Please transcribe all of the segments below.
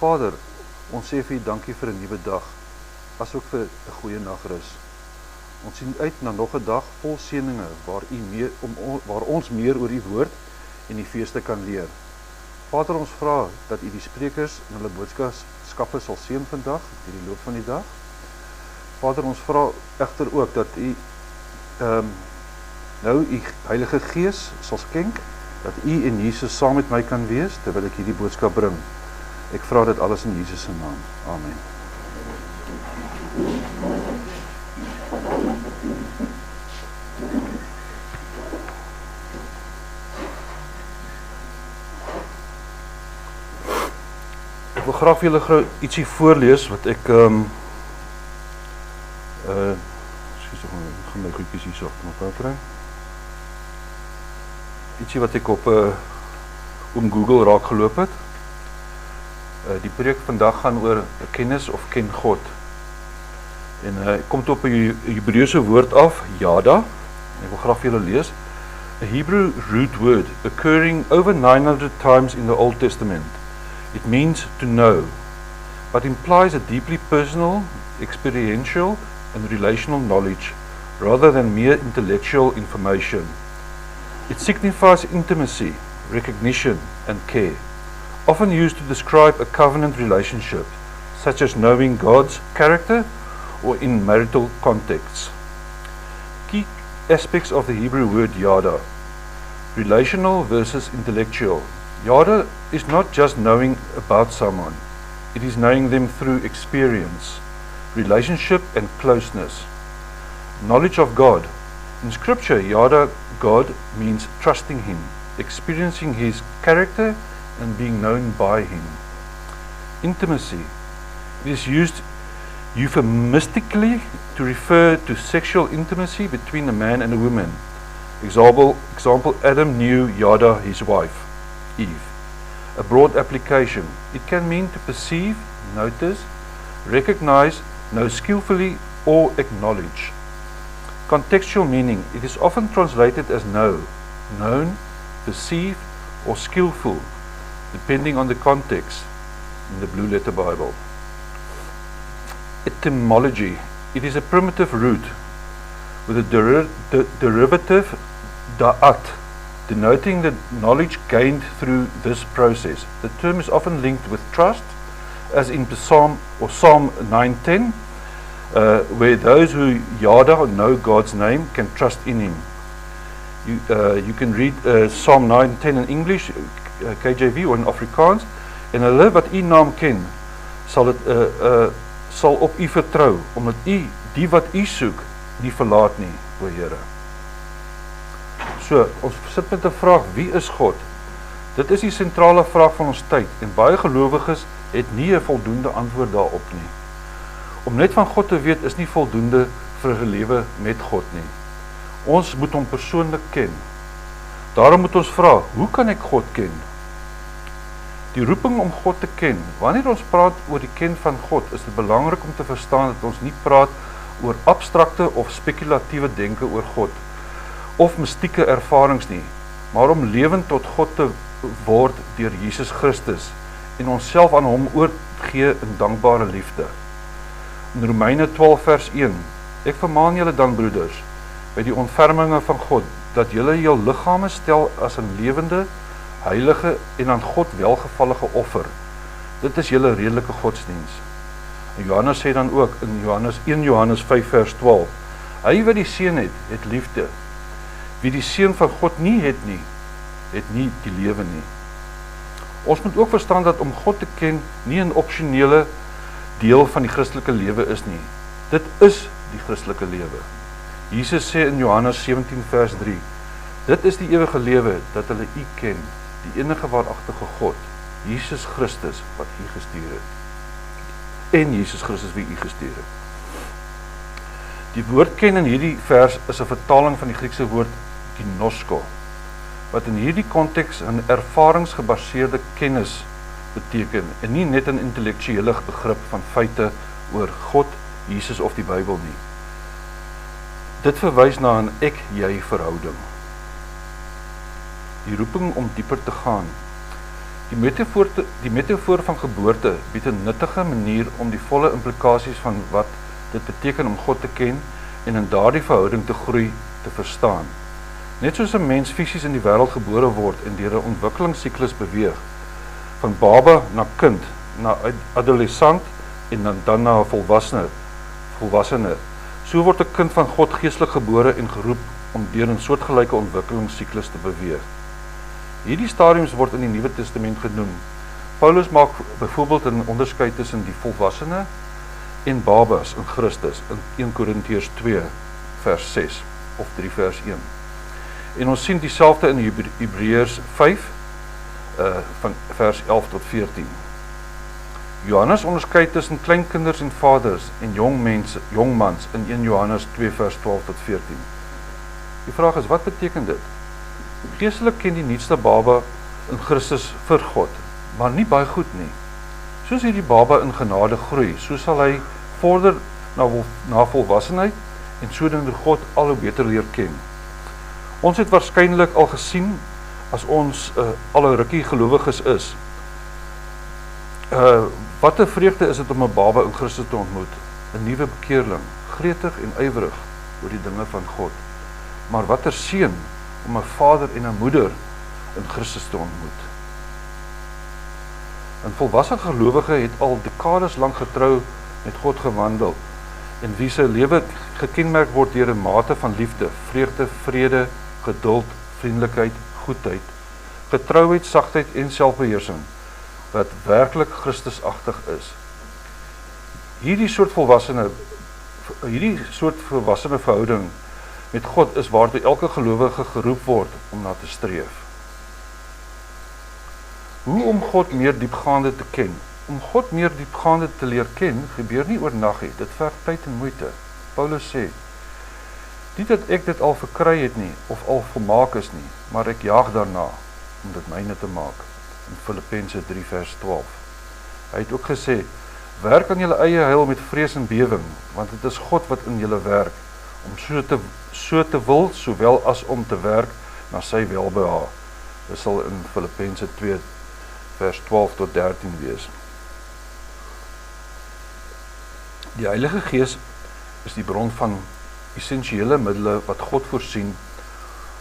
Vader, ons sê vir U dankie vir 'n nuwe dag, asook vir 'n goeie nagrus. Ons sien uit na nog 'n dag vol seëninge waar ons meer oor U woord en die feeste kan leer. Vader, ons vra dat U die sprekers en hulle boodskappe sal seën vandag, in die loop van die dag. Vader, ons vra egter ook dat U nou U Heilige Gees sal skenk, dat U en Jesus saam met my kan wees, terwyl ek hierdie boodskap bring. Ek vra dit alles in Jesus se naam. Amen. Ek wil graag vir julle ietsie voorlees wat ek gaan my goedjies hier so op kry. Ietsie wat ek op Google raak geloop het. Die preek vandag gaan oor kennis of ken God. En ek kom op 'n Hebreëse woord af, yada. Ek wil graag vir julle lees. A Hebrew root word occurring over 900 times in the Old Testament. It means to know, but implies a deeply personal, experiential and relational knowledge rather than mere intellectual information. It signifies intimacy, recognition and care, often used to describe a covenant relationship, such as knowing God's character or in marital contexts. Key aspects of the Hebrew word yada: relational versus intellectual. Yada is not just knowing about someone, it is knowing them through experience, relationship and closeness. Knowledge of God. In Scripture, yada God means trusting Him, experiencing His character and being known by Him. Intimacy. It is used euphemistically to refer to sexual intimacy between a man and a woman. Example, Adam knew yada his wife, Eve. A broad application. It can mean to perceive, notice, recognize, know skillfully or acknowledge. Contextual meaning. It is often translated as know, known, perceived or skillful, depending on the context in the Blue Letter Bible. Etymology. It is a primitive root with a derivative da'at, denoting the knowledge gained through this process. The term is often linked with trust, as in Psalm 9:10, where those who yada know God's name can trust in Him. You can read Psalm 9:10 in English, KJV, or in Afrikaans. En hulle wat U naam ken, sal op U vertrou, omdat U die wat U soek nie verlaat nie, o Here. So, ons sit met 'n vraag: wie is God? Dit is die sentrale vraag van ons tyd en baie gelowiges het nie 'n voldoende antwoord daarop nie. Om net van God te weet is nie voldoende vir 'n lewe met God nie. Ons moet Hom persoonlik ken. Daarom moet ons vra, hoe kan ek God ken? Die roeping om God te ken. Wanneer ons praat oor die ken van God, is dit belangrik om te verstaan dat ons nie praat oor abstrakte of spekulatiewe denke oor God of mystieke ervarings nie, maar om lewend tot God te word deur Jesus Christus en onsself aan Hom oorgee in dankbare liefde. In Romeine 12 vers 1, ek vermaan julle dan broeders, by die ontferminge van God, dat julle jul liggame stel as 'n lewende, heilige en aan God welgevallige offer. Dit is julle redelike godsdiens. En Johannes sê dan ook in 1 Johannes 5 vers 12, hy wat die Seun het, het liefde. Wie die Seun van God nie het nie die lewe nie. Ons moet ook verstaan dat om God te ken nie 'n opsionele deel van die Christelike lewe is nie. Dit is die Christelike lewe. Jesus sê in Johannes 17 vers 3, dit is die ewige lewe, dat hulle U ken, die enige waaragtige God, Jesus Christus wat U gestuur het. En Jesus Christus wie U gestuur het. Die woord ken in hierdie vers is 'n vertaling van die Griekse woord ginosko, wat in hierdie konteks 'n ervaringsgebaseerde kennis beteken en nie net 'n intellektuele begrip van feite oor God, Jesus of die Bybel nie. Dit verwys na 'n ek-jy verhouding. Die roeping om dieper te gaan. Die metafoor van geboorte bied 'n nuttige manier om die volle implikasies van wat dit beteken om God te ken en in daardie verhouding te groei te verstaan. Net soos 'n mens fisies in die wêreld gebore word en deur 'n ontwikkelingssiklus beweeg, van baba na kind, na adolescent en dan na 'n volwassene. So word 'n kind van God geestelik gebore en geroep om deur 'n soortgelyke ontwikkelingssiklus te beweeg. Hierdie stadiums word in die Nuwe Testament genoem. Paulus maak byvoorbeeld 'n onderskeid tussen die volwassene en babas in Christus in 1 Korintiërs 2 vers 6 of 3 vers 1. En ons sien dieselfde in Hebreërs 5 van vers 11 tot 14. Johannes onderskei tussen kleinkinders en vaders en jongmans in 1 Johannes 2 vers 12 tot 14. Die vraag is, wat beteken dit? Geestelik ken die nuutste baba in Christus vir God, maar nie baie goed nie. Soos hierdie baba in genade groei, so sal hy vorder na volwassenheid en sodoende God al hoe beter leer ken. Ons het waarskynlik al gesien, as ons al 'n rukkie gelowiges is, wat 'n vreugde is dit om 'n baba in Christus te ontmoet, 'n nuwe bekeerling, gretig en ywerig oor die dinge van God. Maar wat 'n seën om 'n vader en 'n moeder in Christus te ontmoet. 'n volwasse gelowige het al dekades lank getrou met God gewandel en wie se lewe gekenmerk word deur 'n mate van liefde, vreugde, vrede, geduld, vriendelikheid, goedheid, getrouheid, sagtheid en selfbeheersing wat werklik Christusagtig is. Hierdie soort volwassene verhouding met God is waartoe elke gelowige geroep word om na te streef. Hoe om God meer diepgaande te ken? Om God meer diepgaande te leer ken, gebeur nie oornag nie, dit verg tyd en moeite. Paulus sê, nie dat ek dit al verkry het nie, of al volmaak is nie, maar ek jaag daarna, om dit myne te maak, in Filippense 3 vers 12. Hy het ook gesê, werk aan julle eie heil met vrees en bewing, want dit is God wat in julle werk, om so te wil, sowel as om te werk na sy welbehae. Dit sal in Filippense 2 vers 12 tot 13 wees. Die Heilige Gees is die bron van essensiële middele wat God voorsien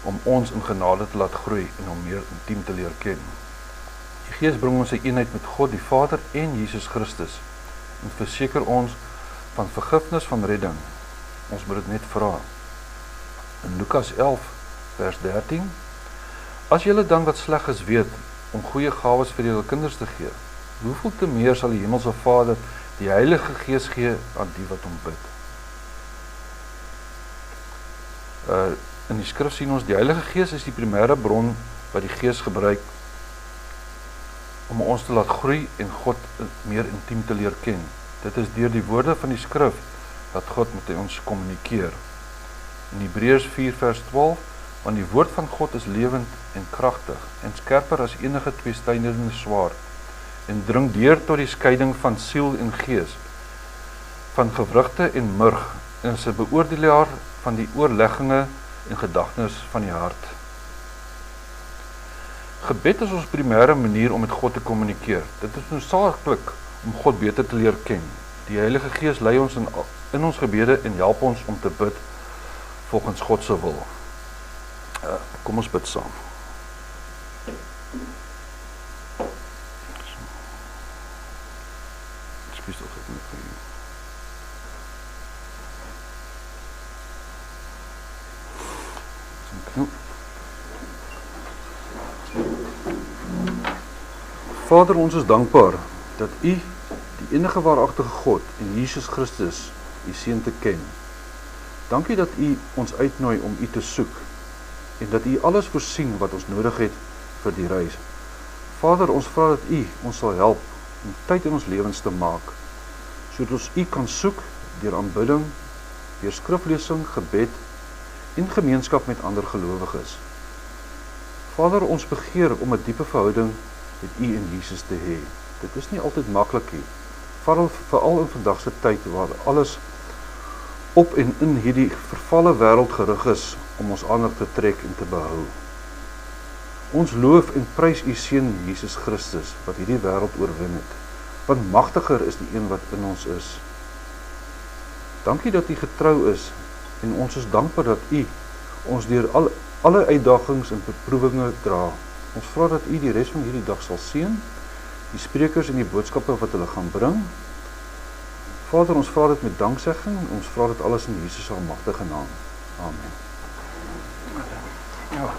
om ons in genade te laat groei en om meer intiem te leer ken. Die Gees bring ons 'n eenheid met God die Vader en Jesus Christus en verseker ons van vergifnis van redding. Ons moet dit net vra. In Lukas 11 vers 13, as julle dan wat sleg is weet om goeie gawes vir julle kinders te gee, hoeveel te meer sal die Hemelse Vader die Heilige Gees gee aan die wat hom bid. In die skrif sien ons, die Heilige Gees is die primêre bron wat die Gees gebruik om ons te laat groei en God meer intiem te leer ken. Dit is deur die woorde van die skrif dat God met ons kommunikeer. In Hebreërs 4 vers 12, want die woord van God is lewend en kragtig en skerper as enige tweesnydende swaard en dring deur tot die skeiding van siel en gees, van gewrigte en murg en is 'n beoordelaar van die oorlegginge en gedagtes van die hart. Gebed is ons primêre manier om met God te kommunikeer. Dit is noodsaaklik om God beter te leer ken. Die Heilige Gees lei ons in ons gebede en help ons om te bid volgens God se wil. Kom ons bid saam. Ekskuus tog ek net vir u. Vader, ons is dankbaar dat U, die enige waaragtige God en Jesus Christus, U seun te ken. Dankie dat U ons uitnooi om U te soek en dat U alles voorsien wat ons nodig het vir die reis. Vader, ons vra dat U ons sal help om tyd in ons lewens te maak, sodat ons U kan soek deur aanbidding, deur skriflesing, gebed en gemeenskap met ander gelowiges. Vader, ons begeer om 'n diepe verhouding met U en Jesus te hê. Dit is nie altyd maklik nie, veral in vandag se tyd waar alles op en in hierdie vervalle wêreld gerig is om ons aandag te trek en te behou. Ons loof en prys u Seun Jesus Christus, wat hierdie wêreld oorwin het. Want magtiger is die een wat in ons is. Dankie dat u getrou is, en ons is dankbaar dat u ons deur alle uitdagings en beproewinge dra. Ons vra dat u die res van hierdie dag sal seën, die sprekers en die boodskappe wat hulle gaan bring. Vader, ons vra dit met danksegging, ons vra dit alles in Jesus se almagtige naam. Amen. Ja.